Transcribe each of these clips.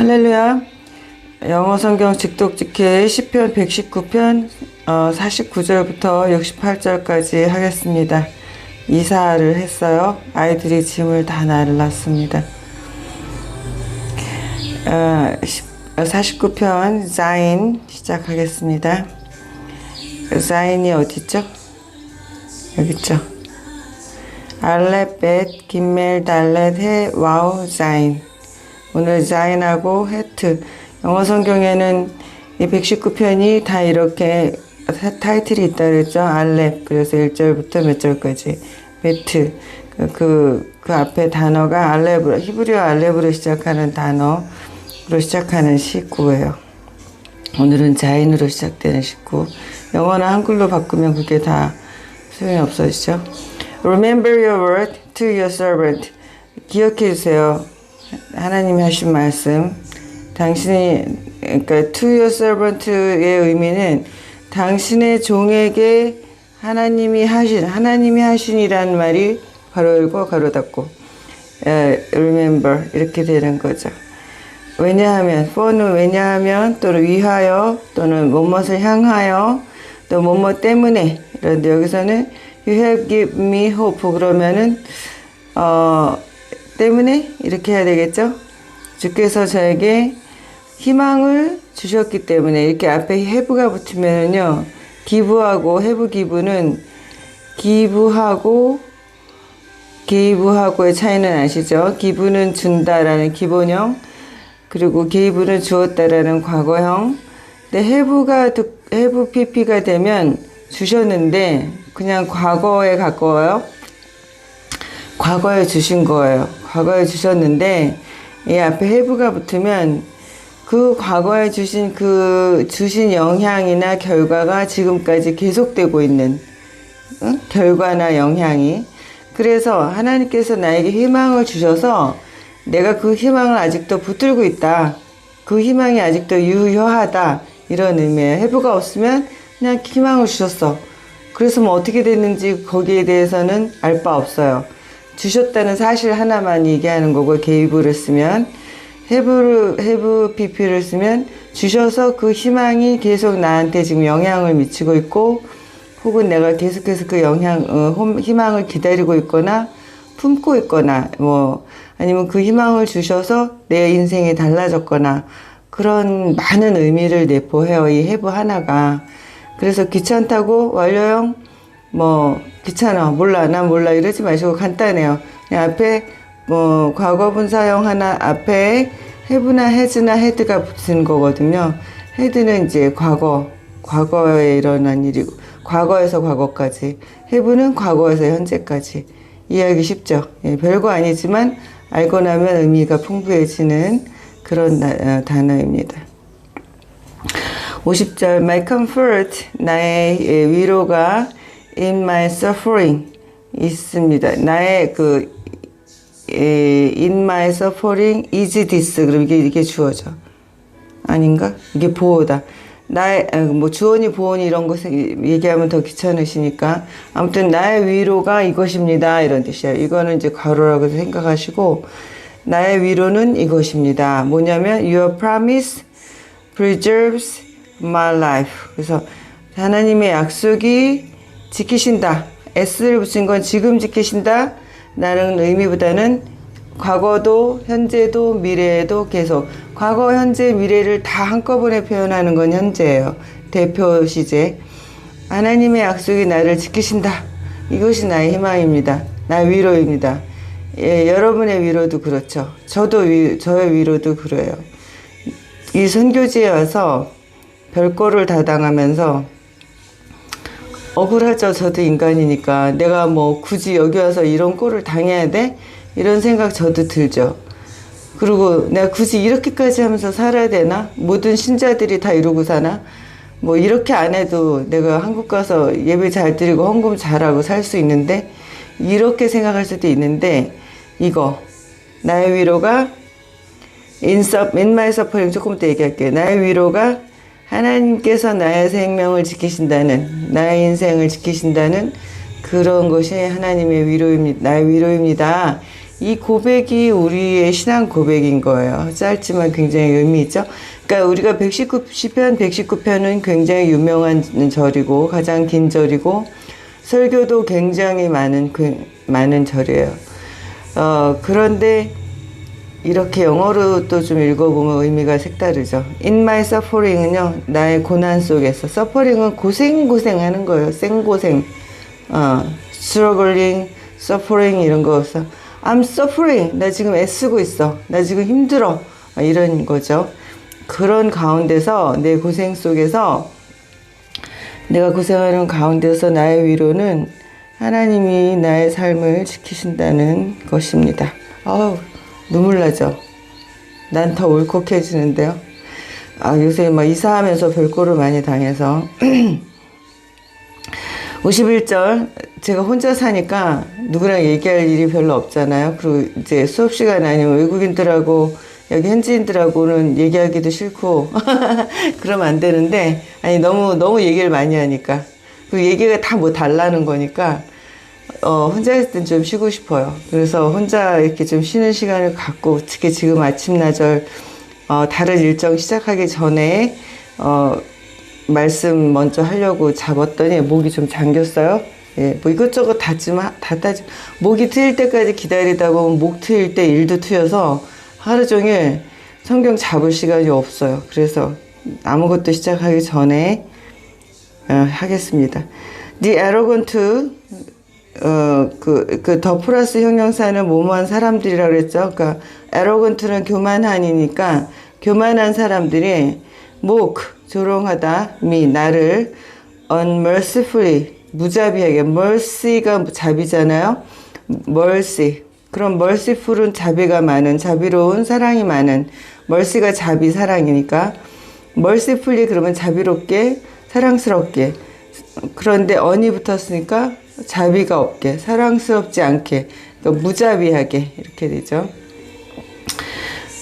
할렐루야. 영어 성경 직독직해 시편 119편 49절부터 68절까지 하겠습니다. 이사를 했어요. 아이들이 짐을 다 날랐습니다. 49편 자인 시작하겠습니다. 자인이 어디죠? 여기 있죠. 알렛, 벳, 김멜, 달렛, 해, 와우, 자인. 오늘 자인하고 헤트. 영어 성경에는 이 119편이 다 이렇게 타이틀이 있다 그랬죠. 알렛. 그래서 1절부터 몇 절까지. 베트. 그 앞에 단어가 알렙으로, 히브리어 알렙으로 시작하는 단어로 시작하는 식구예요. 오늘은 자인으로 시작되는 식구. 영어나 한글로 바꾸면 그게 다 소용이 없어지죠. Remember your word to your servant. 기억해 주세요. 하나님이 하신 말씀. 그러니까 to your servant의 의미는 당신의 종에게 하나님이 하신이라는 말이 괄호 열고 괄호 닫고 remember 이렇게 되는 거죠. 왜냐하면 왜냐하면 또는 위하여 또는 뭐뭇을 향하여 또 뭐뭐 때문에 이런데 여기서는 you have given me hope 그러면은 때문에 이렇게 해야 되겠죠. 주께서 저에게 희망을 주셨기 때문에 이렇게 앞에 have가 붙으면은요 기부하고 have 기부는 give하고의 차이는 아시죠? 기부는 준다라는 기본형 그리고 give는 주었다라는 과거형. 근데 have pp가 되면 주셨는데 그냥 과거에 가까워요. 과거에 주신 거예요. 과거에 주셨는데 이 앞에 have가 붙으면 그 과거에 주신 영향이나 결과가 지금까지 계속되고 있는 결과나 영향이. 그래서 하나님께서 나에게 희망을 주셔서 내가 그 희망을 아직도 붙들고 있다. 그 희망이 아직도 유효하다. 이런 의미예요. have가 없으면 그냥 희망을 주셨어. 그래서 뭐 어떻게 됐는지 거기에 대해서는 알 바 없어요. 주셨다는 사실 하나만 얘기하는 거고 give를 쓰면 have pp를 쓰면 주셔서 그 희망이 계속 나한테 지금 영향을 미치고 있고 혹은 내가 계속해서 그 희망을 기다리고 있거나 품고 있거나 뭐 아니면 그 희망을 주셔서 내 인생이 달라졌거나 그런 많은 의미를 내포해요. 이 have 하나가. 그래서 귀찮다고 완료형 뭐 귀찮아 난 몰라 이러지 마시고 간단해요. 그냥 앞에 뭐 과거분사형 하나 앞에 have나 has나 had가 붙은 거거든요. had는 이제 과거에 일어난 일이고 과거에서 과거까지. have는 과거에서 현재까지. 이해하기 쉽죠? 예, 별거 아니지만 알고 나면 의미가 풍부해지는 그런 단어입니다. 50절 My comfort 나의 위로가 in my suffering 있습니다. 나의 in my suffering is this. 그럼 이게 주어져. 아닌가? 이게 보호다. 나의 뭐 주어니 보호니 이런 거 얘기하면 더 귀찮으시니까 아무튼 나의 위로가 이것입니다. 이런 뜻이에요. 이거는 이제 괄호라고 생각하시고 나의 위로는 이것입니다. 뭐냐면 Your promise preserves my life. 그래서 하나님의 약속이 지키신다. S를 붙인 건 지금 지키신다. 라는 의미보다는 과거도 현재도 미래에도 계속 과거 현재 미래를 다 한꺼번에 표현하는 건 현재예요. 대표 시제. 하나님의 약속이 나를 지키신다. 이것이 나의 희망입니다. 나의 위로입니다. 예, 여러분의 위로도 그렇죠. 저의 위로도 그래요. 이 선교지에 와서 별거를 다 당하면서 억울하죠. 저도 인간이니까. 내가 뭐 굳이 여기 와서 이런 꼴을 당해야 돼? 이런 생각 저도 들죠. 그리고 내가 굳이 이렇게까지 하면서 살아야 되나? 모든 신자들이 다 이러고 사나? 뭐 이렇게 안 해도 내가 한국 가서 예배 잘 드리고 헌금 잘하고 살 수 있는데 이렇게 생각할 수도 있는데 이거 나의 위로가 in my suffering 조금 더 얘기할게요. 나의 위로가 하나님께서 나의 생명을 지키신다는 나의 인생을 지키신다는 그런 것이 하나님의 위로입니다. 나의 위로입니다. 이 고백이 우리의 신앙 고백인 거예요. 짧지만 굉장히 의미 있죠. 그러니까 우리가 시편 119편은 굉장히 유명한 절이고 가장 긴 절이고 설교도 굉장히 많은 절이에요. 그런데 이렇게 영어로 또 좀 읽어보면 의미가 색다르죠. In my suffering은요, 나의 고난 속에서. suffering은 고생하는 거예요. 생고생. struggling, suffering 이런 거서 I'm suffering. 나 지금 애쓰고 있어. 나 지금 힘들어. 이런 거죠. 그런 가운데서 내 고생 속에서 내가 고생하는 가운데서 나의 위로는 하나님이 나의 삶을 지키신다는 것입니다. 눈물 나죠? 난 더 울컥해지는데요. 요새 막 이사하면서 별꼴을 많이 당해서 51절 제가 혼자 사니까 누구랑 얘기할 일이 별로 없잖아요. 그리고 이제 수업 시간 아니면 외국인들하고 여기 현지인들하고는 얘기하기도 싫고 그러면 안 되는데 너무 얘기를 많이 하니까 그 얘기가 다 뭐 달라는 거니까 혼자 있을 땐 좀 쉬고 싶어요. 그래서 혼자 이렇게 좀 쉬는 시간을 갖고 특히 지금 아침나절 다른 일정 시작하기 전에 말씀 먼저 하려고 잡았더니 목이 좀 잠겼어요. 예, 뭐 이것저것 다 따지 목이 트일 때까지 기다리다 보면 목 트일 때 일도 트여서 하루 종일 성경 잡을 시간이 없어요. 그래서 아무것도 시작하기 전에 하겠습니다. The arrogant 더 플러스 형용사는 뭐뭐한 사람들이라고 그랬죠. 그러니까 arrogant는 교만한이니까 교만한 사람들이 조롱하다 나를 unmercifully 무자비하게 mercy가 자비잖아요. mercy 그럼 merciful은 자비가 많은 자비로운 사랑이 많은 mercy가 자비 사랑이니까 mercifully 그러면 자비롭게 사랑스럽게 그런데 on이 붙었으니까 자비가 없게 사랑스럽지 않게 무자비하게 이렇게 되죠.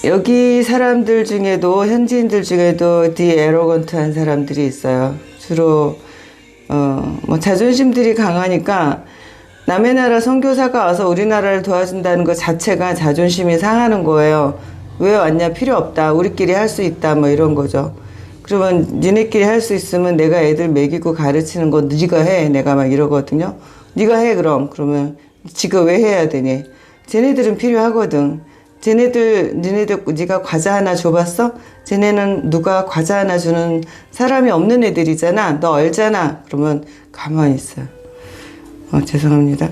여기 사람들 중에도 현지인들 중에도 the arrogant한 사람들이 있어요. 주로 자존심들이 강하니까 남의 나라 선교사가 와서 우리나라를 도와준다는 것 자체가 자존심이 상하는 거예요. 왜 왔냐 필요 없다 우리끼리 할 수 있다 뭐 이런 거죠. 그러면 니네끼리 할 수 있으면 내가 애들 먹이고 가르치는 거 네가 해 내가 막 이러거든요. 네가 해 그러면 지가 왜 해야 되니? 쟤네들은 필요하거든. 니네들 네가 과자 하나 줘봤어? 쟤네는 누가 과자 하나 주는 사람이 없는 애들이잖아. 너 알잖아. 그러면 가만히 있어요. 죄송합니다.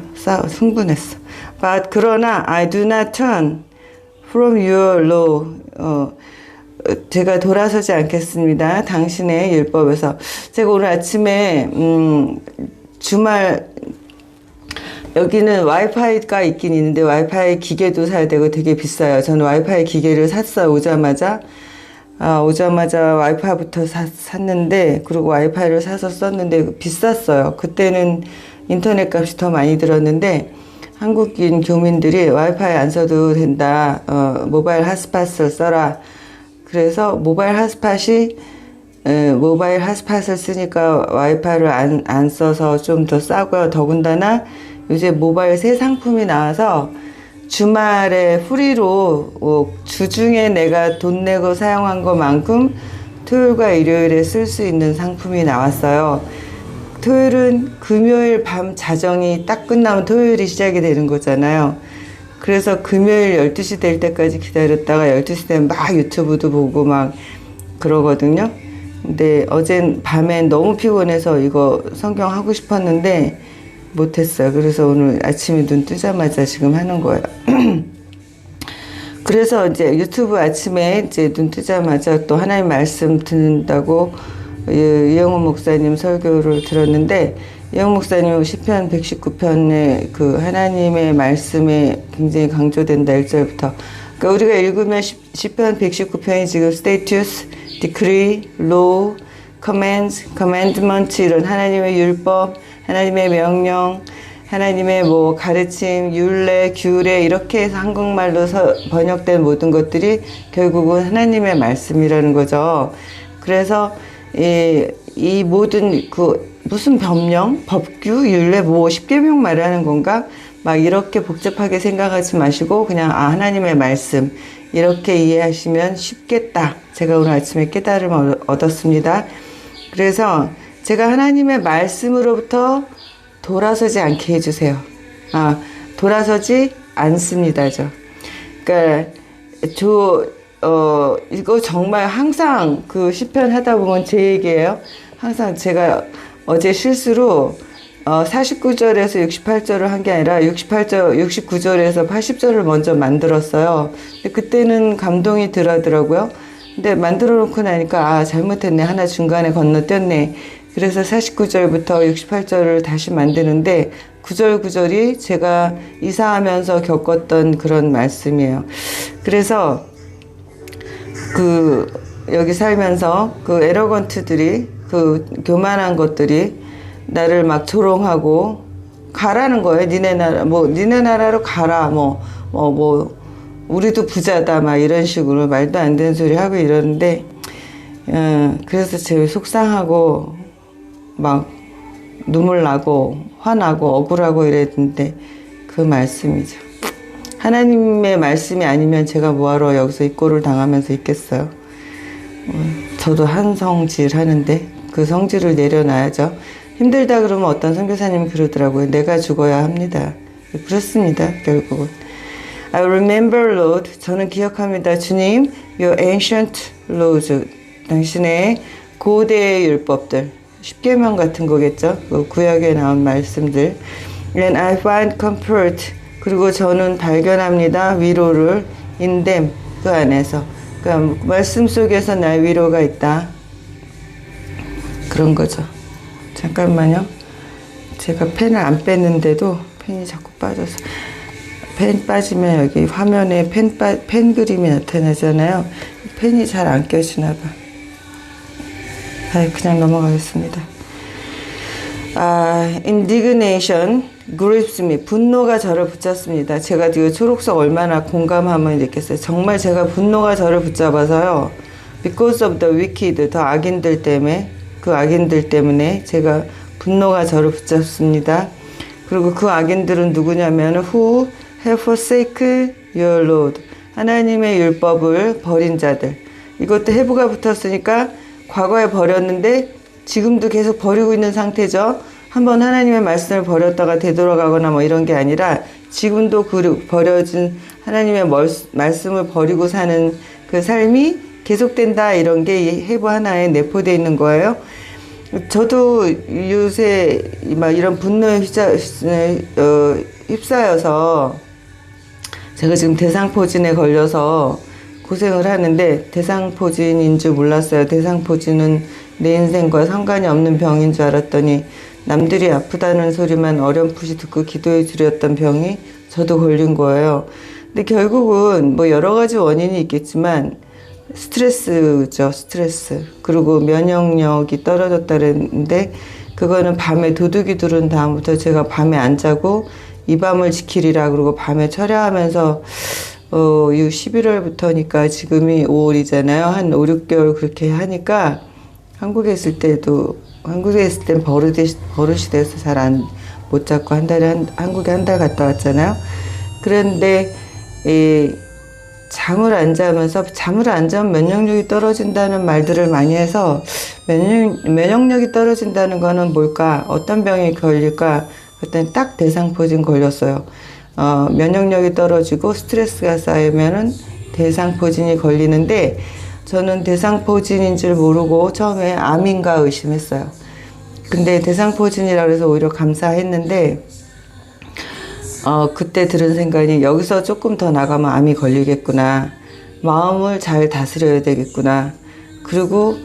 흥분했어. But 그러나 I do not turn from your law. 제가 돌아서지 않겠습니다. 당신의 율법에서. 제가 오늘 아침에 주말 여기는 와이파이가 있긴 있는데 와이파이 기계도 사야 되고 되게 비싸요. 저는 와이파이 기계를 샀어요. 오자마자 와이파이부터 샀는데 그리고 와이파이를 사서 썼는데 비쌌어요. 그때는 인터넷 값이 더 많이 들었는데 한국인 교민들이 와이파이 안 써도 된다. 모바일 핫스팟을 써라. 그래서 모바일 핫스팟을 쓰니까 와이파이를 안 써서 좀 더 싸고요. 더군다나 요새 모바일 새 상품이 나와서 주말에 프리로 주중에 내가 돈 내고 사용한 것만큼 토요일과 일요일에 쓸 수 있는 상품이 나왔어요. 토요일은 금요일 밤 자정이 딱 끝나면 토요일이 시작이 되는 거잖아요. 그래서 금요일 12시 될 때까지 기다렸다가 12시 되면 막 유튜브도 보고 막 그러거든요. 근데 어젠 밤엔 너무 피곤해서 이거 성경 하고 싶었는데 못했어요. 그래서 오늘 아침에 눈 뜨자마자 지금 하는 거예요. 그래서 이제 유튜브 아침에 이제 눈 뜨자마자 또 하나님 말씀 듣는다고 이영훈 목사님 설교를 들었는데 이영훈 목사님 시편 119편에 그 하나님의 말씀에 굉장히 강조된다 1절부터. 그러니까 우리가 읽으면 시편 119편이 지금 status, decree, law, commands, commandment 이런 하나님의 율법, 하나님의 명령, 하나님의 뭐 가르침, 율례, 규례 이렇게 해서 한국말로 번역된 모든 것들이 결국은 하나님의 말씀이라는 거죠. 그래서 이 모든 무슨 법령, 법규, 율례, 뭐 10계명 말하는 건가? 막 이렇게 복잡하게 생각하지 마시고 그냥 하나님의 말씀 이렇게 이해하시면 쉽겠다. 제가 오늘 아침에 깨달음을 얻었습니다. 그래서 제가 하나님의 말씀으로부터 돌아서지 않게 해주세요. 돌아서지 않습니다. 그러니까 이거 정말 항상 그 시편 하다 보면 제 얘기예요. 항상 제가 어제 실수로 49절에서 68절을 한 게 아니라 69절에서 80절을 먼저 만들었어요. 근데 그때는 감동이 덜하더라고요. 근데 만들어 놓고 나니까 잘못했네. 하나 중간에 건너뛰었네. 그래서 49절부터 68절을 다시 만드는데 구절구절이 제가 이사하면서 겪었던 그런 말씀이에요. 그래서 여기 살면서 에러건트들이 교만한 것들이 나를 막 조롱하고 가라는 거예요. 니네 나라로 가라. 우리도 부자다. 막 이런 식으로 말도 안 되는 소리 하고 이러는데, 그래서 제일 속상하고, 막 눈물 나고, 화나고, 억울하고 이랬는데, 그 말씀이죠. 하나님의 말씀이 아니면 제가 뭐하러 여기서 이 꼴을 당하면서 있겠어요. 저도 한 성질 하는데, 그 성질을 내려놔야죠. 힘들다 그러면 어떤 선교사님이 그러더라고요. 내가 죽어야 합니다. 그렇습니다. 결국은. I remember, Lord. 저는 기억합니다. 주님, your ancient laws. 당신의 고대의 율법들. 십계명 같은 거겠죠. 그 구약에 나온 말씀들. And I find comfort. 그리고 저는 발견합니다. 위로를 in them. 그 안에서. 그러니까 말씀 속에서 나의 위로가 있다. 그런 거죠. 잠깐만요. 제가 펜을 안 뺐는데도 펜이 자꾸 빠져서. 펜 빠지면 여기 화면에 펜 그림이 나타나잖아요. 펜이 잘 안 껴지나 봐. 그냥 넘어가겠습니다. indignation grips me. 분노가 저를 붙잡습니다. 제가 이 초록색 얼마나 공감하면 있겠어요. 정말 제가 분노가 저를 붙잡아서요. Because of the wicked, 더 악인들 때문에, 그 악인들 때문에 제가 분노가 저를 붙잡습니다. 그리고 그 악인들은 누구냐면 who have forsaken your Lord. 하나님의 율법을 버린 자들. 이것도 have가 붙었으니까 과거에 버렸는데 지금도 계속 버리고 있는 상태죠. 한번 하나님의 말씀을 버렸다가 되돌아가거나 뭐 이런 게 아니라 지금도 그 버려진 하나님의 말씀을 버리고 사는 그 삶이 계속된다. 이런 게 해부 하나에 내포되어 있는 거예요. 저도 요새 막 이런 분노에 휩싸여서 제가 지금 대상포진에 걸려서 고생을 하는데 대상포진인 줄 몰랐어요. 대상포진은 내 인생과 상관이 없는 병인 줄 알았더니 남들이 아프다는 소리만 어렴풋이 듣고 기도해 주렸던 병이 저도 걸린 거예요. 근데 결국은 뭐 여러 가지 원인이 있겠지만 스트레스죠, 스트레스. 그리고 면역력이 떨어졌다는데 그거는 밤에 도둑이 들은 다음부터 제가 밤에 안 자고 이 밤을 지키리라 그러고 밤에 철야하면서 11월부터니까 지금이 5월이잖아요. 한 5, 6개월 그렇게 하니까 한국에 있을 땐 버릇이 돼서 잘 못 잡고 한국에 한 달 갔다 왔잖아요. 그런데 잠을 안 자면 면역력이 떨어진다는 말들을 많이 해서 면역력이 떨어진다는 거는 뭘까? 어떤 병이 걸릴까? 그때 딱 대상포진 걸렸어요. 면역력이 떨어지고 스트레스가 쌓이면은 대상포진이 걸리는데 저는 대상포진인 줄 모르고 처음에 암인가 의심했어요. 근데 대상포진이라고 해서 오히려 감사했는데 그때 들은 생각이 여기서 조금 더 나가면 암이 걸리겠구나. 마음을 잘 다스려야 되겠구나. 그리고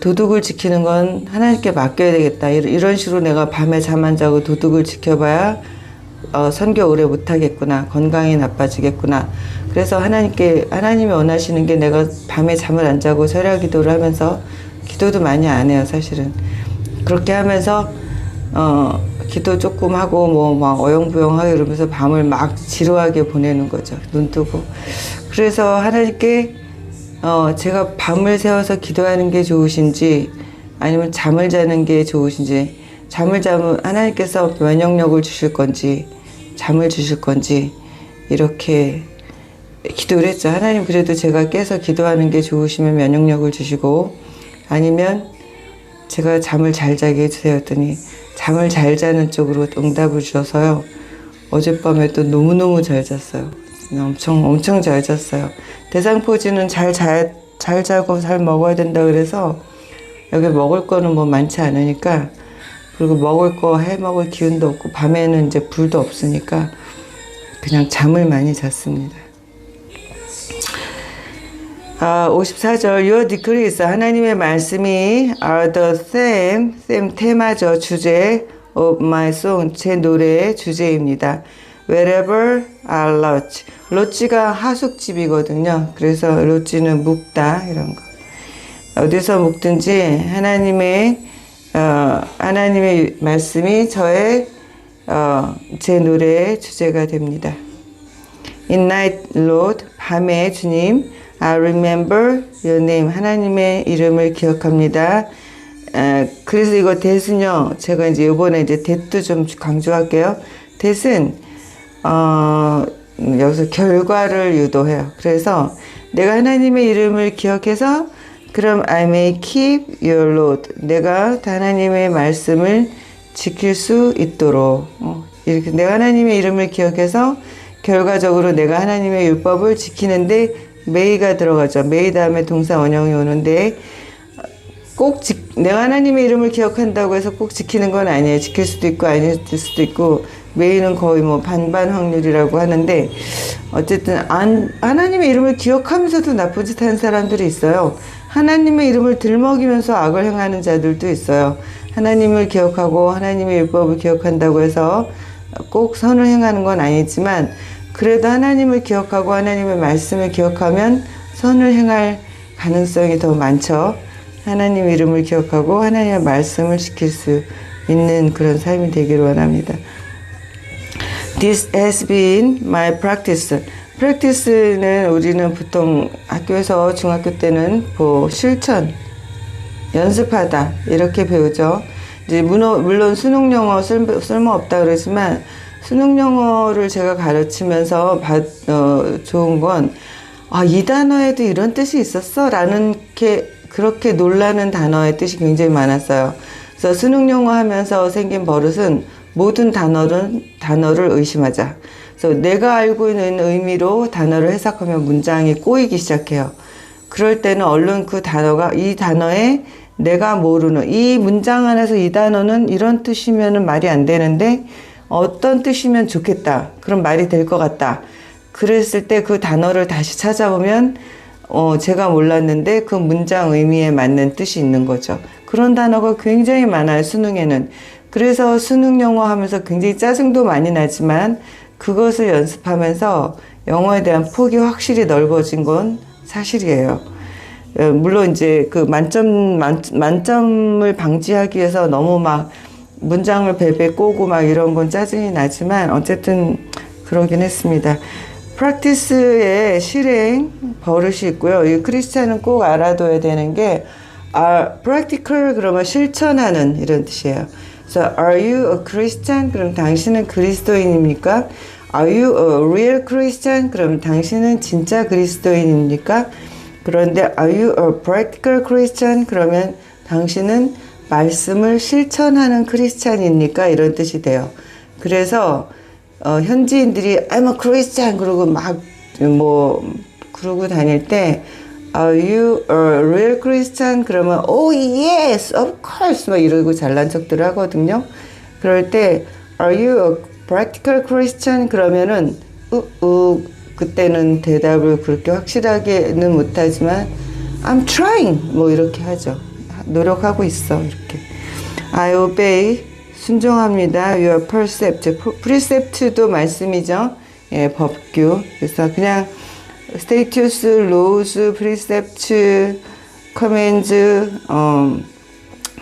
도둑을 지키는 건 하나님께 맡겨야 되겠다. 이런 식으로 내가 밤에 잠 안 자고 도둑을 지켜봐야 선교 오래 못하겠구나. 건강이 나빠지겠구나. 그래서 하나님이 원하시는 게 내가 밤에 잠을 안 자고 설야 기도를 하면서 기도도 많이 안 해요, 사실은. 그렇게 하면서 기도 조금 하고 막 어영부영하고 이러면서 밤을 막 지루하게 보내는 거죠. 눈 뜨고. 그래서 하나님께 제가 밤을 새워서 기도하는 게 좋으신지 아니면 잠을 자는 게 좋으신지, 잠을 자면 하나님께서 면역력을 주실 건지 잠을 주실 건지 이렇게 기도를 했죠. 하나님, 그래도 제가 깨서 기도하는 게 좋으시면 면역력을 주시고 아니면 제가 잠을 잘 자게 해주세요 했더니 잠을 잘 자는 쪽으로 응답을 주셔서요. 어젯밤에 또 너무너무 잘 잤어요. 엄청 잘 잤어요. 대상포진은 잘 자고 잘 먹어야 된다 그래서 여기 먹을 거는 뭐 많지 않으니까, 그리고 먹을 거 해 먹을 기운도 없고 밤에는 이제 불도 없으니까 그냥 잠을 많이 잤습니다. 54절 Your decrees, 하나님의 말씀이 are the theme 테마죠. 주제 of my song, 제 노래의 주제입니다. Wherever I lodge, lodge가 하숙집이거든요. 그래서 lodge는 묵다 이런 거. 어디서 묵든지 하나님의 말씀이 저의 제 노래의 주제가 됩니다. In night, Lord, 밤에 주님, I remember your name, 하나님의 이름을 기억합니다. 그래서 이거 that은요, 제가 이제 이번에 이제 that도 좀 강조할게요. that은 여기서 결과를 유도해요. 그래서 내가 하나님의 이름을 기억해서 그럼 I may keep your Lord, 내가 하나님의 말씀을 지킬 수 있도록 이렇게 내가 하나님의 이름을 기억해서 결과적으로 내가 하나님의 율법을 지키는데 may가 들어가죠. may 다음에 동사 원형이 오는데 내가 하나님의 이름을 기억한다고 해서 꼭 지키는 건 아니에요. 지킬 수도 있고 아닐 수도 있고 may는 거의 뭐 반반 확률이라고 하는데 어쨌든 하나님의 이름을 기억하면서도 나쁜 짓 하는 사람들이 있어요. 하나님의 이름을 들먹이면서 악을 행하는 자들도 있어요. 하나님을 기억하고 하나님의 율법을 기억한다고 해서 꼭 선을 행하는 건 아니지만 그래도 하나님을 기억하고 하나님의 말씀을 기억하면 선을 행할 가능성이 더 많죠. 하나님 이름을 기억하고 하나님의 말씀을 지킬 수 있는 그런 삶이 되기를 원합니다. This has been my practice. practice는 우리는 보통 학교에서 중학교 때는 실천, 연습하다 이렇게 배우죠. 이제 물론 수능 영어 쓸모없다 그러지만 수능 영어를 제가 가르치면서 좋은 건 이 단어에도 이런 뜻이 있었어? 라는 그렇게 놀라는 단어의 뜻이 굉장히 많았어요. 그래서 수능 영어 하면서 생긴 버릇은 모든 단어를 의심하자. 그래서 내가 알고 있는 의미로 단어를 해석하면 문장이 꼬이기 시작해요. 그럴 때는 얼른 그 단어가 이 단어에 내가 모르는 이 문장 안에서 이 단어는 이런 뜻이면 말이 안 되는데 어떤 뜻이면 좋겠다. 그럼 말이 될 것 같다. 그랬을 때 그 단어를 다시 찾아보면 제가 몰랐는데 그 문장 의미에 맞는 뜻이 있는 거죠. 그런 단어가 굉장히 많아요, 수능에는. 그래서 수능 영어 하면서 굉장히 짜증도 많이 나지만 그것을 연습하면서 영어에 대한 폭이 확실히 넓어진 건 사실이에요. 물론 이제 그 만점을 방지하기 위해서 너무 막 문장을 베베 꼬고 막 이런 건 짜증이 나지만 어쨌든 그러긴 했습니다. 프랙티스의 실행 버릇이 있고요. 이 크리스찬은 꼭 알아둬야 되는 게 practical 그러면 실천하는 이런 뜻이에요. 그래서 are you a Christian? 그럼 당신은 그리스도인입니까? Are you a real Christian? 그럼 당신은 진짜 그리스도인입니까? 그런데 are you a practical Christian? 그러면 당신은 말씀을 실천하는 크리스찬입니까? 이런 뜻이 돼요. 그래서 현지인들이 I'm a Christian 그러고 막 그러고 다닐 때 Are you a real Christian? 그러면 Oh yes, of course 막 이러고 잘난 척들 하거든요. 그럴 때 Are you a practical Christian? 그러면은 그때는 대답을 그렇게 확실하게는 못하지만 I'm trying 이렇게 하죠. 노력하고 있어 이렇게. I obey 순종합니다. Your precept. precept도 말씀이죠. 예, 법규. 그래서 그냥 status, laws, precepts, commands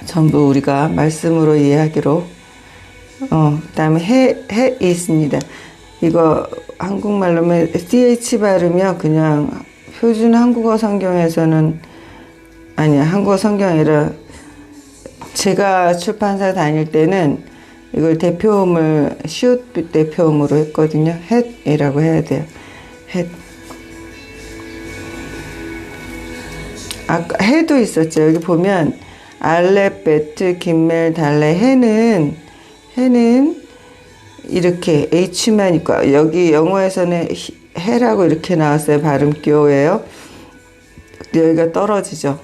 전부 우리가 말씀으로 이해하기로. 그다음에 해 있습니다. 이거 한국말로 하면 th 발음이요. 그냥 표준 한국어 성경에서는 한국어 성경이 아니라 제가 출판사 다닐 때는 이걸 대표음을 시옷 대표음으로 했거든요. 햇이라고 해야 돼요. 햇. 아까 해도 있었죠. 여기 보면 알렙, 베트, 김멜, 달레, 해는 이렇게 H만 있고, 여기 영어에서는 해라고 이렇게 나왔어요. 발음기호예요. 여기가 떨어지죠.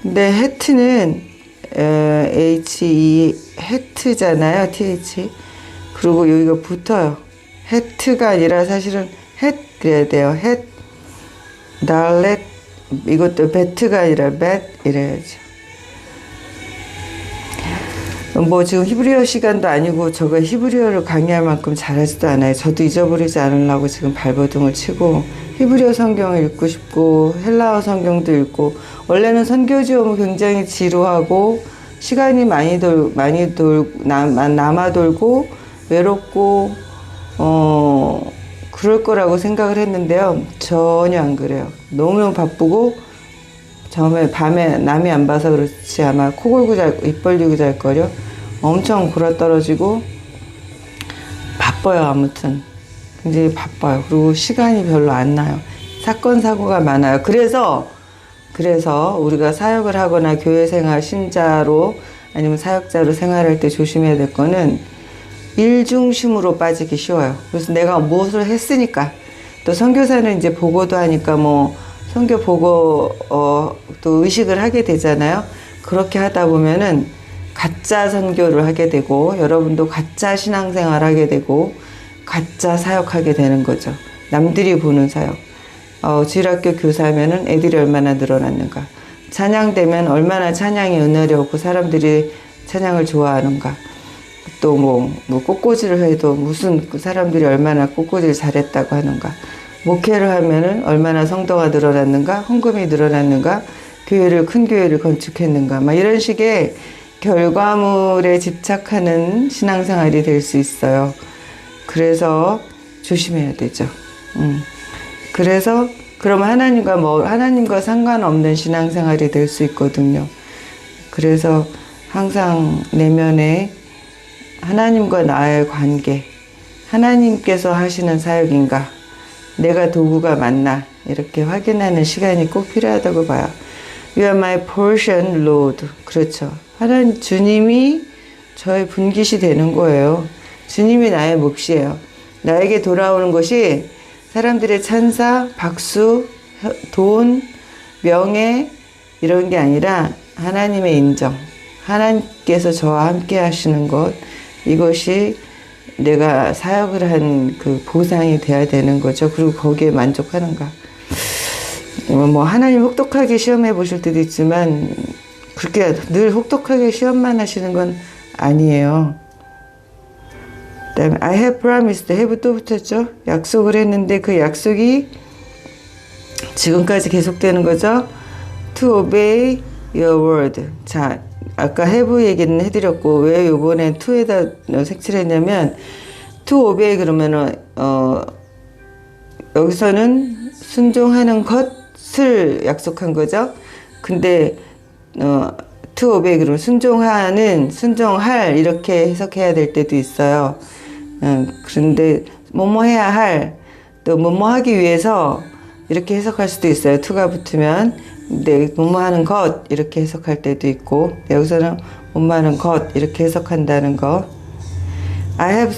근데 해트는 H-E, 해트잖아요. TH. 그리고 여기가 붙어요. 해트가 아니라 사실은 헷 그래야 돼요. 헷, 달렛, 이것도 베트가 아니라 벳 이래야죠. 뭐 지금 히브리어 시간도 아니고 저가 히브리어를 강의할 만큼 잘하지도 않아요. 저도 잊어버리지 않으려고 지금 발버둥을 치고 히브리어 성경을 읽고 싶고 헬라어 성경도 읽고, 원래는 선교지 오면 굉장히 지루하고 시간이 남아 돌고 외롭고 그럴 거라고 생각을 했는데요. 전혀 안 그래요. 너무너무 바쁘고 처음에 밤에 남이 안 봐서 그렇지 아마 코 골고 입 벌리고 잘 거려. 엄청 굴어떨어지고 바빠요. 아무튼 굉장히 바빠요. 그리고 시간이 별로 안 나요. 사건 사고가 많아요. 그래서 우리가 사역을 하거나 교회 생활 신자로 아니면 사역자로 생활할 때 조심해야 될 거는 일 중심으로 빠지기 쉬워요. 그래서 내가 무엇을 했으니까, 또 선교사는 이제 보고도 하니까 뭐 선교 보고 또 의식을 하게 되잖아요. 그렇게 하다 보면은 가짜 선교를 하게 되고, 여러분도 가짜 신앙생활 하게 되고 가짜 사역하게 되는 거죠. 남들이 보는 사역. 주일학교 교사면은 애들이 얼마나 늘어났는가, 찬양되면 얼마나 찬양이 은혜롭고 사람들이 찬양을 좋아하는가, 또 뭐 꽃꽂이를 해도 무슨 사람들이 얼마나 꽃꽂이를 잘했다고 하는가, 목회를 하면은 얼마나 성도가 늘어났는가, 헌금이 늘어났는가, 큰 교회를 건축했는가, 막 이런 식의 결과물에 집착하는 신앙생활이 될 수 있어요. 그래서 조심해야 되죠. 그래서 그러면 하나님과 상관없는 신앙생활이 될 수 있거든요. 그래서 항상 내면에 하나님과 나의 관계, 하나님께서 하시는 사역인가, 내가 도구가 맞나, 이렇게 확인하는 시간이 꼭 필요하다고 봐요. You are my portion, Lord. 그렇죠. 주님이 저의 분깃이 되는 거예요. 주님이 나의 몫이에요. 나에게 돌아오는 것이 사람들의 찬사, 박수, 돈, 명예 이런 게 아니라 하나님의 인정, 하나님께서 저와 함께 하시는 것, 이것이 내가 사역을 한 그 보상이 돼야 되는 거죠. 그리고 거기에 만족하는가. 뭐 하나님 혹독하게 시험해 보실 때도 있지만 그렇게 늘 혹독하게 시험만 하시는 건 아니에요. 그다음에 I have promised, have 또 붙었죠. 약속을 했는데 그 약속이 지금까지 계속되는 거죠. To obey your word. 자, 아까 have 얘기는 해드렸고 왜 요번에 to에다 색칠을 했냐면 to obey 그러면은 여기서는 순종하는 것을 약속한 거죠. 근데 to obey 그러면 순종할 이렇게 해석해야 될 때도 있어요. 그런데 뭐뭐 해야 할, 또 뭐뭐 하기 위해서 이렇게 해석할 수도 있어요. to가 붙으면. 근데 뭐뭐 하는 것 이렇게 해석할 때도 있고, 여기서는 뭐뭐 하는 것 이렇게 해석한다는 거. I have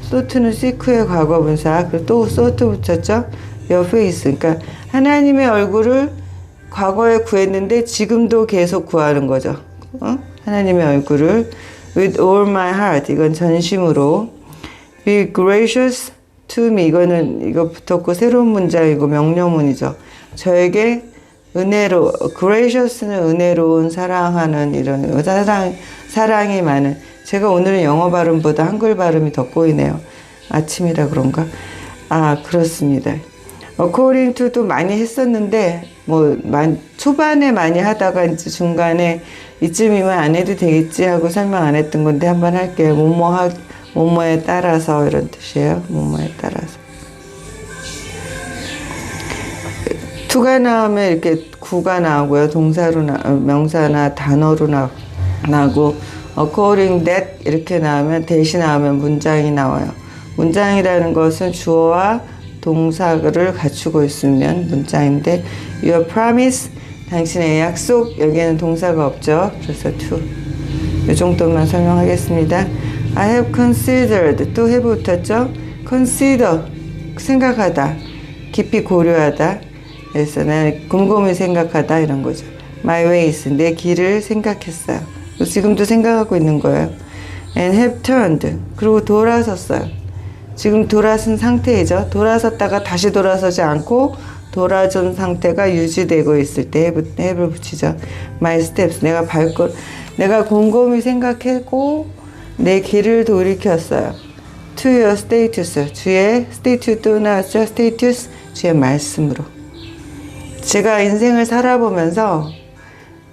thought는 seek의 과거분사, 그리고 또 thought 붙였죠. your face. 그러니까 하나님의 얼굴을 과거에 구했는데 지금도 계속 구하는 거죠. 하나님의 얼굴을 with all my heart, 이건 전심으로. be gracious to me, 이거 붙었고 새로운 문장이고 명령문이죠. 저에게 gracious는 은혜로운, 사랑하는, 이런 사랑이 많은. 제가 오늘은 영어 발음보다 한글 발음이 더 꼬이네요. 아침이라 그런가? 그렇습니다. according to도 많이 했었는데 초반에 많이 하다가 이제 중간에 이쯤이면 안 해도 되겠지 하고 설명 안 했던 건데 한번 할게요. 뭐뭐에 따라서, 이런 뜻이에요. 뭐뭐에 따라서. to가 나오면 이렇게 구가 나오고요. 동사로 명사나 단어로 나오고, according that 이렇게 나오면 대시 나오면 문장이 나와요. 문장이라는 것은 주어와 동사를 갖추고 있으면 문장인데 your promise 당신의 약속 여기에는 동사가 없죠. 그래서 to 이 정도만 설명하겠습니다. I have considered 또 have 붙었죠. consider 생각하다 깊이 고려하다 그래서 나는 곰곰이 생각하다 이런 거죠. my ways 내 길을 생각했어요. 지금도 생각하고 있는 거예요. and have turned 그리고 돌아섰어요. 지금 돌아선 상태이죠. 돌아섰다가 다시 돌아서지 않고 돌아선 상태가 유지되고 있을 때 have를 붙이죠. my steps 내가 곰곰이 생각했고 내 길을 돌이켰어요. to your status 주의 status 또 나왔죠. status 주의 말씀으로 제가 인생을 살아보면서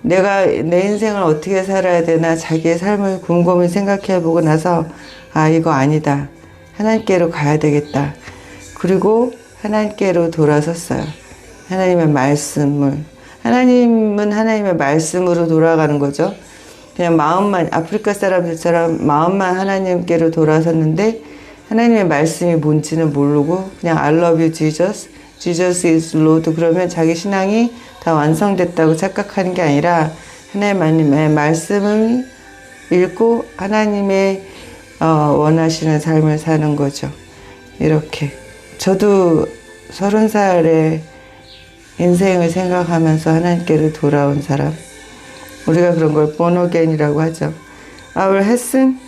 내가 내 인생을 어떻게 살아야 되나 자기의 삶을 곰곰이 생각해보고 나서 아 이거 아니다. 하나님께로 가야 되겠다. 그리고 하나님께로 돌아섰어요. 하나님의 말씀을 하나님은 하나님의 말씀으로 돌아가는 거죠. 그냥 마음만 아프리카 사람들처럼 마음만 하나님께로 돌아섰는데 하나님의 말씀이 뭔지는 모르고 그냥 I love you Jesus, Jesus is Lord 그러면 자기 신앙이 다 완성됐다고 착각하는 게 아니라 하나님의 말씀을 읽고 하나님의 원하시는 삶을 사는 거죠. 이렇게 저도 30살에 인생을 생각하면서 하나님께로 돌아온 사람 우리가 그런 걸 born again이라고 하죠. Our 했음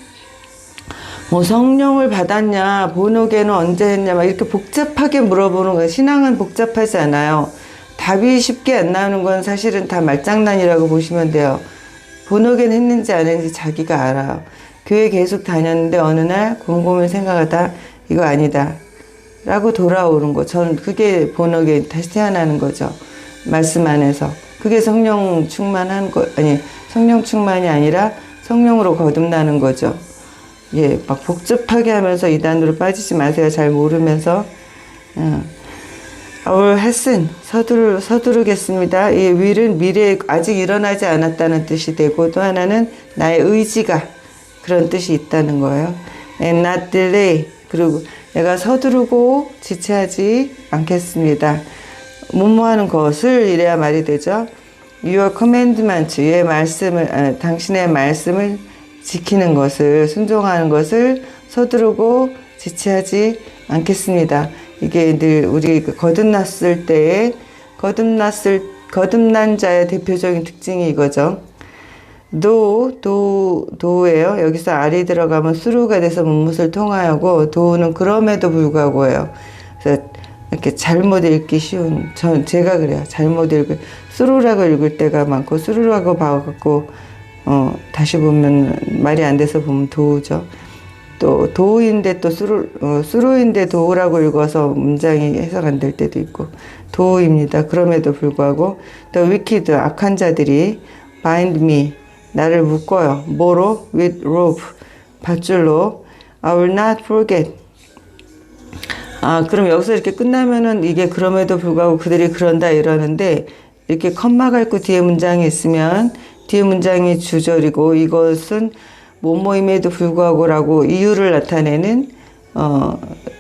뭐 성령을 받았냐 born again은 언제 했냐 막 이렇게 복잡하게 물어보는 거예요. 신앙은 복잡하지 않아요. 답이 쉽게 안 나오는 건 사실은 다 말장난이라고 보시면 돼요. born again 했는지 안 했는지 자기가 알아요. 교회 계속 다녔는데 어느 날 곰곰이 생각하다 이거 아니다 라고 돌아오는 거. 전 그게 born again 다시 태어나는 거죠. 말씀 안에서. 그게 성령 충만한 거 아니 성령 충만이 아니라 성령으로 거듭나는 거죠. 예, 막 복잡하게 하면서 이단으로 빠지지 마세요. 잘 모르면서. Our hasn't 서두르겠습니다. 이 will은 미래에 아직 일어나지 않았다는 뜻이 되고 또 하나는 나의 의지가 그런 뜻이 있다는 거예요. And not delay 그리고 내가 서두르고 지체하지 않겠습니다. 뭐뭐하는 것을 이래야 말이 되죠. Your commandment, 당신의 말씀을 지키는 것을, 순종하는 것을 서두르고 지체하지 않겠습니다. 이게 늘 우리 거듭났을 때에 거듭난 자의 대표적인 특징이 이거죠. 도예요. 여기서 R이 들어가면 수루가 돼서 문못을 통하여고 도는 그럼에도 불구하고예요. 그래서 이렇게 잘못 읽기 쉬운 제가 그래요. 잘못 읽을 수루라고 읽을 때가 많고 수루라고 봐갖고 다시 보면 말이 안 돼서 보면 도우죠. 또 도우인데 또 수루인데 도우라고 읽어서 문장이 해석 안 될 때도 있고 도우입니다. 그럼에도 불구하고 또 wicked 악한 자들이 bind me 나를 묶어요. 뭐로? with rope 밧줄로 I will not forget 그럼 여기서 이렇게 끝나면은 이게 그럼에도 불구하고 그들이 그런다 이러는데 이렇게 컴마가 있고 뒤에 문장이 있으면 뒤에 문장이 주절이고 이것은 뭐뭐임에도 불구하고라고 이유를 나타내는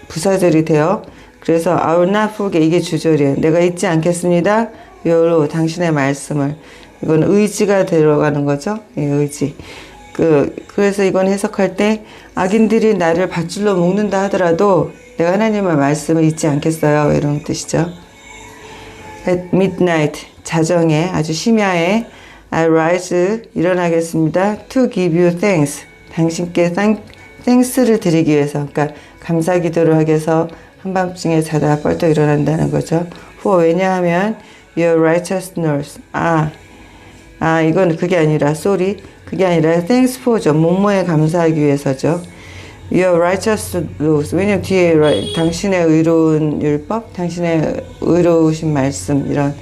부사절이 돼요. 그래서 I will not forget 이게 주절이에요. 내가 잊지 않겠습니다. 여로 당신의 말씀을 이건 의지가 들어가는 거죠. 예, 의지. 그래서 이건 해석할 때 악인들이 나를 밧줄로 묶는다 하더라도 내가 하나님의 말씀을 잊지 않겠어요. 이런 뜻이죠. At midnight 자정에 아주 심야에 I rise 일어나겠습니다. To give you thanks 당신께 thanks를 드리기 위해서 그러니까 감사기도를 하기 위해서 한밤중에 자다가 뻘떡 일어난다는 거죠. For 왜냐하면 your righteousness 이건 그게 아니라 sorry 그게 아니라 thanks for죠. 뭐뭐에 감사하기 위해서죠. Your righteous laws 왜냐면 뒤에 당신의 의로운 율법 당신의 의로우신 말씀 이런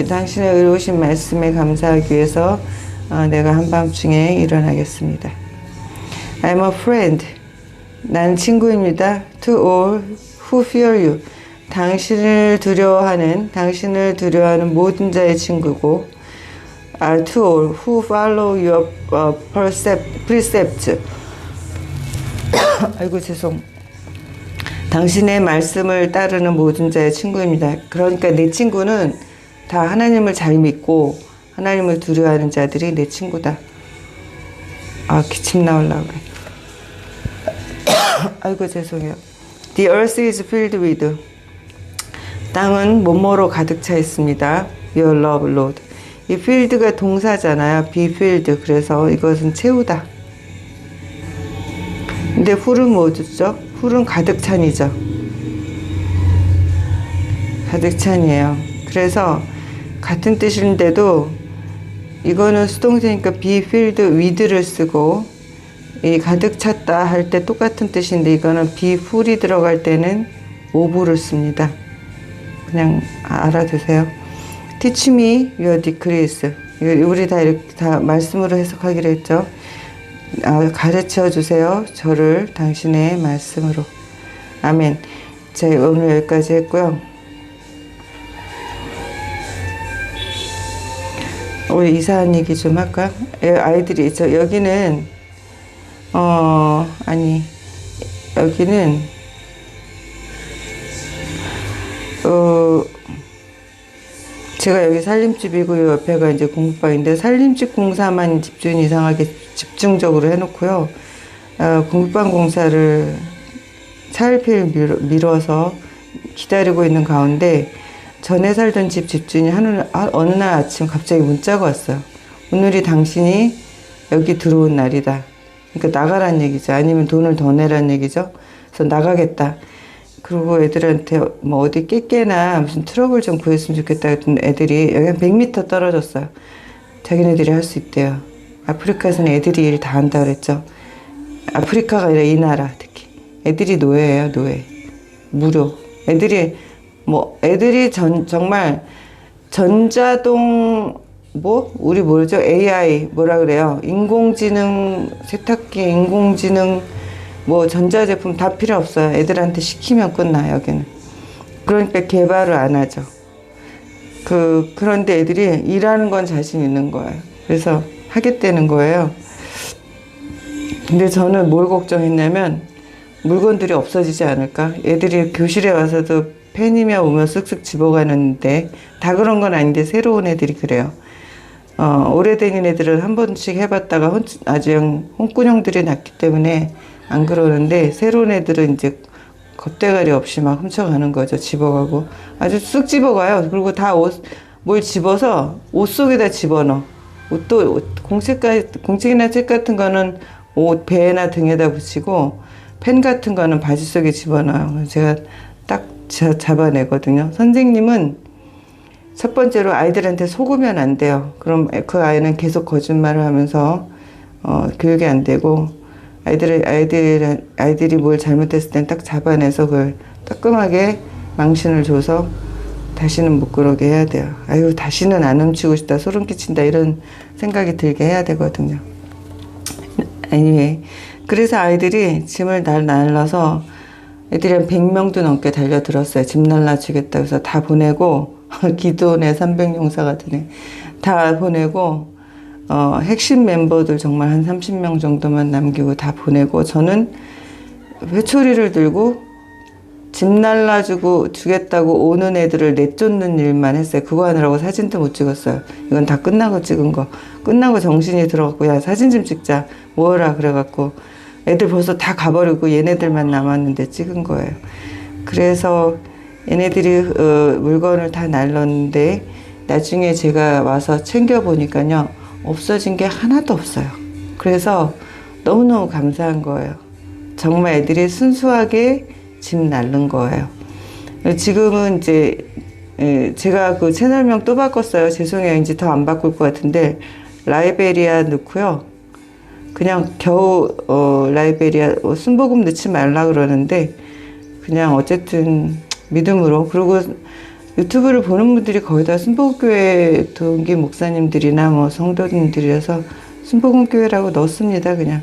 당신의 의로우신 말씀에 감사하기 위해서 내가 한밤중에 일어나겠습니다. I'm a friend 난 친구입니다. To all who fear you 당신을 두려워하는 모든 자의 친구고 are to all who follow your precepts. 아이고 죄송. 당신의 말씀을 따르는 모든 자의 친구입니다. 그러니까 내 친구는 다 하나님을 잘 믿고 하나님을 두려워하는 자들이 내 친구다. 아, 기침 나오려고 그래. 아이고 죄송해요. The earth is filled with. 땅은 뭐뭐로 가득 차 있습니다. Your love, Lord. 이 field가 동사잖아요. be filled. 그래서 이것은 채우다. 근데 full은 뭐죠? full은 가득 찬이죠. 가득 찬이에요. 그래서 같은 뜻인데도 이거는 수동태니까 be filled with를 쓰고 이 가득 찼다 할 때 똑같은 뜻인데 이거는 be full이 들어갈 때는 of를 씁니다. 그냥 알아두세요. Teach me your decrees. 우리 다 이렇게 다 말씀으로 해석하기로 했죠. 가르쳐 주세요. 저를 당신의 말씀으로. 아멘. 자, 오늘 여기까지 했고요. 우리 이상한 얘기 좀 할까? 아이들이 있죠. 여기는 여기는 제가 여기 살림집이고 옆에가 이제 공부방인데 살림집 공사만 이상하게 집중적으로 해놓고요. 공부방 공사를 차일피일 미뤄서 기다리고 있는 가운데 전에 살던 집 집주인이 어느 날 아침 갑자기 문자가 왔어요. 오늘이 당신이 여기 들어온 날이다. 그러니까 나가란 얘기죠. 아니면 돈을 더 내란 얘기죠. 그래서 나가겠다. 그리고 애들한테 뭐 어디 깨깨나 무슨 트러블 좀 구했으면 좋겠다 했던 애들이 여기 한 100m 떨어졌어요. 자기네들이 할 수 있대요. 아프리카에서는 애들이 일 다 한다 그랬죠. 아프리카가 아니라 이 나라 특히. 애들이 노예예요, 노예. 무료. 애들이 정말 전자동 우리 모르죠? AI 뭐라 그래요? 인공지능 세탁기, 인공지능 전자제품 다 필요 없어요. 애들한테 시키면 끝나 여기는. 그러니까 개발을 안 하죠. 그런데 애들이 일하는 건 자신 있는 거예요. 그래서 하겠다는 거예요. 근데 저는 뭘 걱정했냐면 물건들이 없어지지 않을까? 애들이 교실에 와서도 펜이며 오며 쓱쓱 집어가는데 다 그런 건 아닌데 새로운 애들이 그래요. 오래된 애들은 한 번씩 해봤다가 아주 홍군형들이 났기 때문에 안 그러는데 새로운 애들은 이제 겁대가리 없이 막 훔쳐가는 거죠. 집어가고 아주 쑥 집어가요. 그리고 다 뭘 집어서 옷 속에다 집어넣어. 옷도 공책이나 책 같은 거는 옷 배나 등에다 붙이고 펜 같은 거는 바지 속에 집어넣어요. 제가 딱 잡아내거든요. 선생님은 첫 번째로 아이들한테 속으면 안 돼요. 그럼 그 아이는 계속 거짓말을 하면서 교육이 안 되고 아이들이 뭘 잘못했을 땐 딱 잡아내서 그걸 따끔하게 망신을 줘서 다시는 못 그러게 해야 돼요. 아유, 다시는 안 훔치고 싶다, 소름 끼친다 이런 생각이 들게 해야 되거든요. anyway, 그래서 아이들이 짐을 날라서 애들이 한 100명도 넘게 달려들었어요. 짐 날라주겠다 해서 다 보내고 기도원의 300용사 같은 애 다 보내고 핵심 멤버들 정말 한 30명 정도만 남기고 다 보내고 저는 회초리를 들고 짐 날라주고 주겠다고 오는 애들을 내쫓는 일만 했어요. 그거 하느라고 사진도 못 찍었어요. 이건 다 끝나고 찍은 거. 끝나고 정신이 들어갖고 야 사진 좀 찍자 뭐라 그래갖고 애들 벌써 다 가버리고 얘네들만 남았는데 찍은 거예요. 그래서 얘네들이 물건을 다 날랐는데 나중에 제가 와서 챙겨보니까요 없어진 게 하나도 없어요. 그래서 너무너무 감사한 거예요. 정말 애들이 순수하게 짐 날른 거예요. 지금은 이제 제가 그 채널명 또 바꿨어요. 죄송해요. 이제 더 안 바꿀 것 같은데 라이베리아 넣고요. 그냥 겨우 라이베리아 순복음 넣지 말라 그러는데 그냥 어쨌든 믿음으로. 그리고 유튜브를 보는 분들이 거의 다 순복음교회 동기 목사님들이나 뭐 성도님들이라서 순복음교회라고 넣습니다. 그냥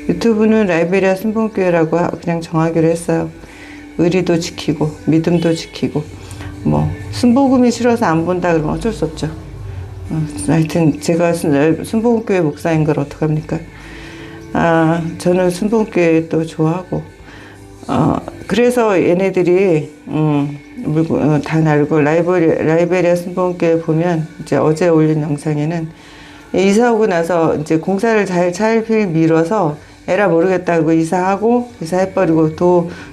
유튜브는 라이베리아 순복음교회라고 그냥 정하기로 했어요. 의리도 지키고 믿음도 지키고 뭐 순복음이 싫어서 안 본다 그러면 어쩔 수 없죠. 하여튼 제가 순복음교회 목사인 걸 어떡합니까? 저는 순복음교회 또 좋아하고 그래서 얘네들이 다 알고 라이베리아 순복음교회 보면 이제 어제 올린 영상에는 이사 오고 나서 이제 공사를 차일피일 미뤄서 에라 모르겠다고 이사해버리고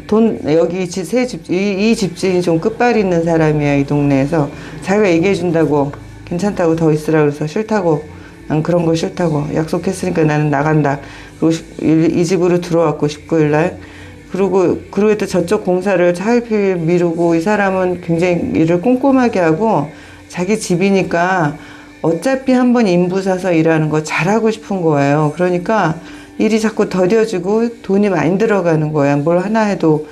돈 여기 이 집주인이 좀 끝발이 있는 사람이야 이 동네에서. 자기가 얘기해준다고 괜찮다고 더 있으라고 해서 싫다고, 난 그런 거 싫다고 약속했으니까 나는 나간다. 그리고 이 집으로 들어왔고 19일날 그리고 또 저쪽 공사를 차일피일 미루고, 이 사람은 굉장히 일을 꼼꼼하게 하고 자기 집이니까 어차피 한번 인부 사서 일하는 거 잘하고 싶은 거예요. 그러니까 일이 자꾸 더뎌지고 돈이 많이 들어가는 거야. 뭘 하나 해도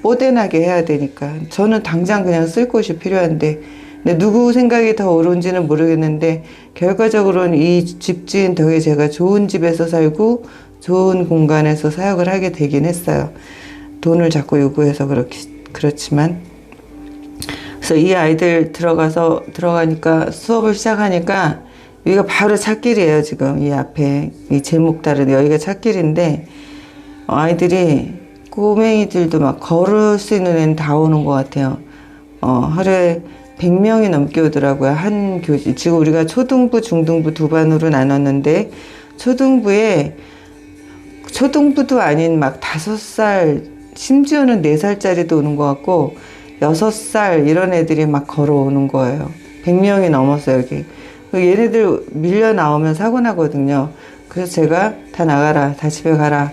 뽀대나게 해야 되니까. 저는 당장 그냥 쓸 곳이 필요한데, 근데 누구 생각이 더 옳은지는 모르겠는데 결과적으로는 이 집주인 덕에 제가 좋은 집에서 살고 좋은 공간에서 사역을 하게 되긴 했어요. 돈을 자꾸 요구해서 그렇지만. 그래서 이 아이들 들어가니까 수업을 시작하니까 여기가 바로 찻길이에요. 지금 이 앞에 이 제목 다른 여기가 찻길인데 아이들이 꼬맹이들도 막 걸을 수 있는 애는 다 오는 것 같아요. 하루에 100명이 넘게 오더라고요. 한 교실. 지금 우리가 초등부, 중등부 두 반으로 나눴는데 초등부도 아닌 막 5살, 심지어는 4살짜리도 오는 것 같고 6살 이런 애들이 막 걸어오는 거예요. 100명이 넘었어요, 여기. 얘네들 밀려 나오면 사고 나거든요. 그래서 제가 다 나가라, 다 집에 가라.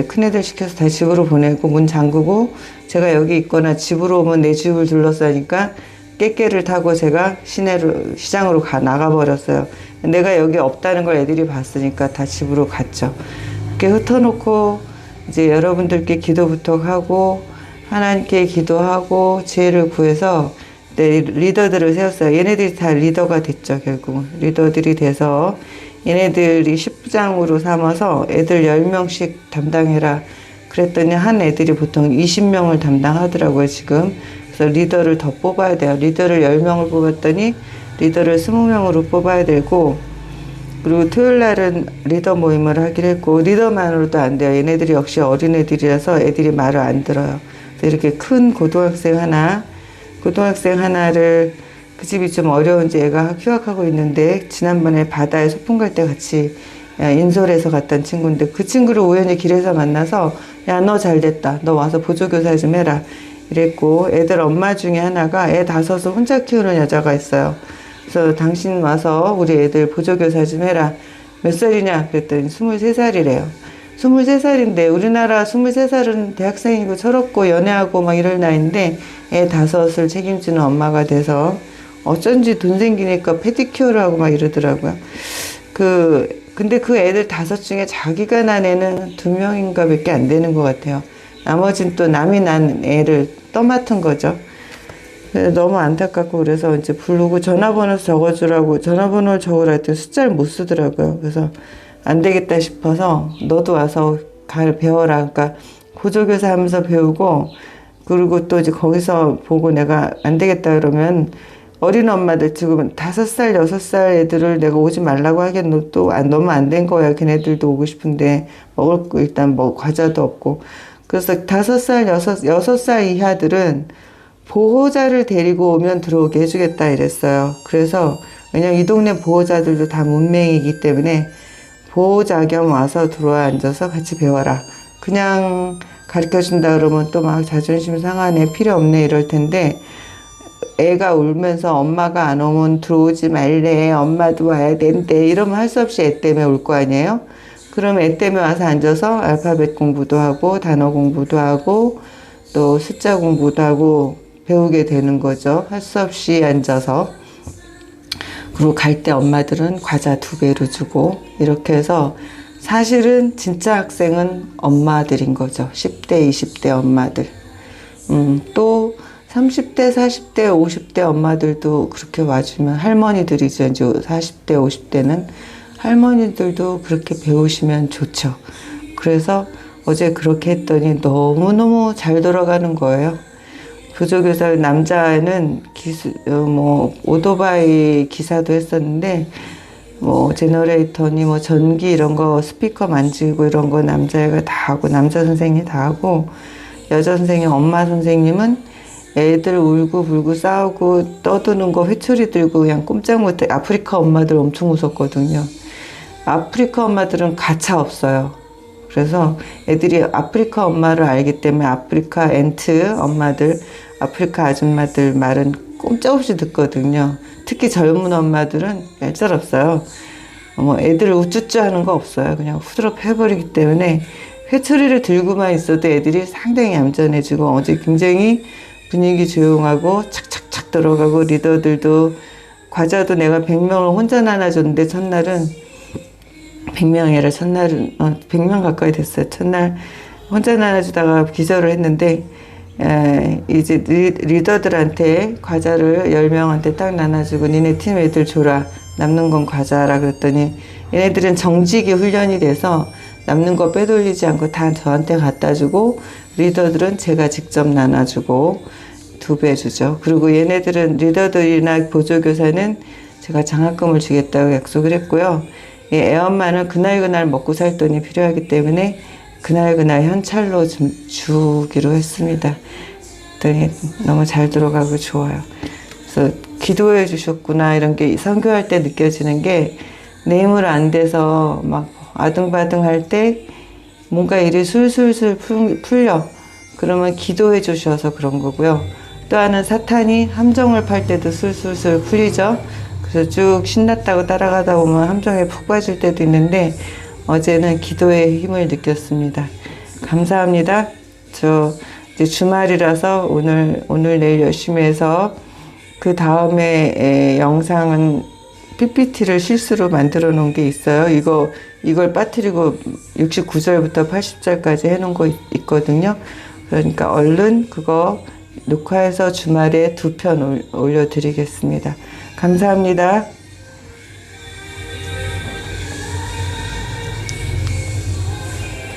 큰애들 시켜서 다 집으로 보내고 문 잠그고, 제가 여기 있거나 집으로 오면 내 집을 둘러싸니까 깨깨를 타고 제가 시장으로 나가버렸어요. 내가 여기 없다는 걸 애들이 봤으니까 다 집으로 갔죠. 이렇게 흩어놓고 이제 여러분들께 기도부터 하고 하나님께 기도하고 지혜를 구해서 리더들을 세웠어요. 얘네들이 다 리더가 됐죠. 결국 리더들이 돼서 얘네들이 10부장으로 삼아서 애들 10명씩 담당해라 그랬더니 한 애들이 보통 20명을 담당하더라고요. 지금. 그래서 리더를 더 뽑아야 돼요. 리더를 10명을 뽑았더니 리더를 20명으로 뽑아야 되고, 그리고 토요일 날은 리더 모임을 하기로 했고, 리더만으로도 안 돼요. 얘네들이 역시 어린애들이라서 애들이 말을 안 들어요. 그래서 이렇게 큰 고등학생 하나를, 그 집이 좀 어려운지 애가 휴학하고 있는데 지난번에 바다에 소풍 갈 때 같이 인솔에서 갔던 친구인데, 그 친구를 우연히 길에서 만나서 야, 너 잘됐다, 너 와서 보조교사 좀 해라 이랬고, 애들 엄마 중에 하나가 애 5을 혼자 키우는 여자가 있어요. 그래서 당신 와서 우리 애들 보조교사 좀 해라. 몇 살이냐 그랬더니 23살이래요 23살인데 우리나라 23살은 대학생이고 철없고 연애하고 막 이럴 나이인데 애 5을 책임지는 엄마가 돼서 어쩐지 돈 생기니까 페디큐어를 하고 막 이러더라고요. 근데 그 애들 5 중에 자기가 난 애는 2명인가 밖에 안 되는 것 같아요. 나머지는 또 남이 난 애를 떠맡은 거죠. 너무 안타깝고, 그래서 이제 부르고 전화번호 적어주라고, 전화번호를 적으라 했더니 숫자를 못 쓰더라고요. 그래서 안 되겠다 싶어서 너도 와서 배워라. 그러니까 보조교사 하면서 배우고, 그리고 또 이제 거기서 보고 내가 안 되겠다 그러면 어린 엄마들, 지금 5살, 6살 애들을 내가 오지 말라고 하겠노. 또 너무 안 된 거야. 걔네들도 오고 싶은데 먹을 거 일단 뭐 과자도 없고. 그래서 5살, 6살 이하들은 보호자를 데리고 오면 들어오게 해주겠다 이랬어요. 그래서 왜냐면 이 동네 보호자들도 다 문맹이기 때문에 보호자 겸 와서 들어와 앉아서 같이 배워라. 그냥 가르쳐준다 그러면 또 막 자존심 상하네, 필요 없네 이럴 텐데, 애가 울면서 엄마가 안 오면 들어오지 말래, 엄마도 와야 된대 이러면 할 수 없이 애 때문에 올 거 아니에요. 그럼 애 때문에 와서 앉아서 알파벳 공부도 하고 단어 공부도 하고 또 숫자 공부도 하고 배우게 되는 거죠. 할 수 없이 앉아서. 그리고 갈 때 엄마들은 과자 2배로 주고, 이렇게 해서 사실은 진짜 학생은 엄마들인 거죠. 10대, 20대 엄마들. 또 30대, 40대, 50대 엄마들도 그렇게 와주면 할머니들이죠. 이제 40대, 50대는 할머니들도 그렇게 배우시면 좋죠. 그래서 어제 그렇게 했더니 너무너무 잘 돌아가는 거예요. 보조교사 남자는 뭐 오토바이 기사도 했었는데 뭐 제너레이터니 뭐 전기 이런 거 스피커 만지고 이런 거 남자애가 다 하고 남자 선생님이 다 하고 여자 선생님 엄마 선생님은 애들 울고 불고 싸우고 떠드는 거 회초리 들고 그냥 꼼짝 못해. 아프리카 엄마들 엄청 무섭거든요. 아프리카 엄마들은 가차 없어요. 그래서 애들이 아프리카 엄마를 알기 때문에 아프리카 앤트 엄마들, 아프리카 아줌마들 말은 꼼짝없이 듣거든요. 특히 젊은 엄마들은 얄짤없어요. 뭐 애들을 우쭈쭈 하는 거 없어요. 그냥 후드럽 해버리기 때문에 회초리를 들고만 있어도 애들이 상당히 얌전해지고 어제 굉장히 분위기 조용하고 착착착 들어가고 리더들도 과자도 내가 100명을 혼자 나눠줬는데 첫날은 100명이라 첫날은 100명 가까이 됐어요. 첫날 혼자 나눠주다가 기절을 했는데 이제 리더들한테 과자를 10명한테 딱 나눠주고 니네 팀 애들 줘라. 남는 건 과자라 그랬더니 얘네들은 정직이 훈련이 돼서 남는 거 빼돌리지 않고 다 저한테 갖다 주고 리더들은 제가 직접 나눠주고 2배 주죠. 그리고 얘네들은 리더들이나 보조교사는 제가 장학금을 주겠다고 약속을 했고요. 애엄마는 그날그날 먹고 살 돈이 필요하기 때문에 그날그날 현찰로 주기로 했습니다. 그랬더니 너무 잘 들어가고 좋아요. 그래서 기도해 주셨구나 이런 게 선교할 때 느껴지는 게 내 힘으로 안 돼서 막 아등바등 할 때 뭔가 일이 술술술 풀려. 그러면 기도해 주셔서 그런 거고요. 또 하나는 사탄이 함정을 팔 때도 술술술 풀리죠. 그래서 쭉 신났다고 따라가다 보면 함정에 푹 빠질 때도 있는데 어제는 기도의 힘을 느꼈습니다. 감사합니다. 저 이제 주말이라서 오늘 내일 열심히 해서 그 다음에 영상은 PPT를 실수로 만들어 놓은 게 있어요. 이걸 빠뜨리고 69절부터 80절까지 해놓은 거 있거든요. 그러니까 얼른 그거 녹화해서 주말에 2편 올려드리겠습니다. 감사합니다.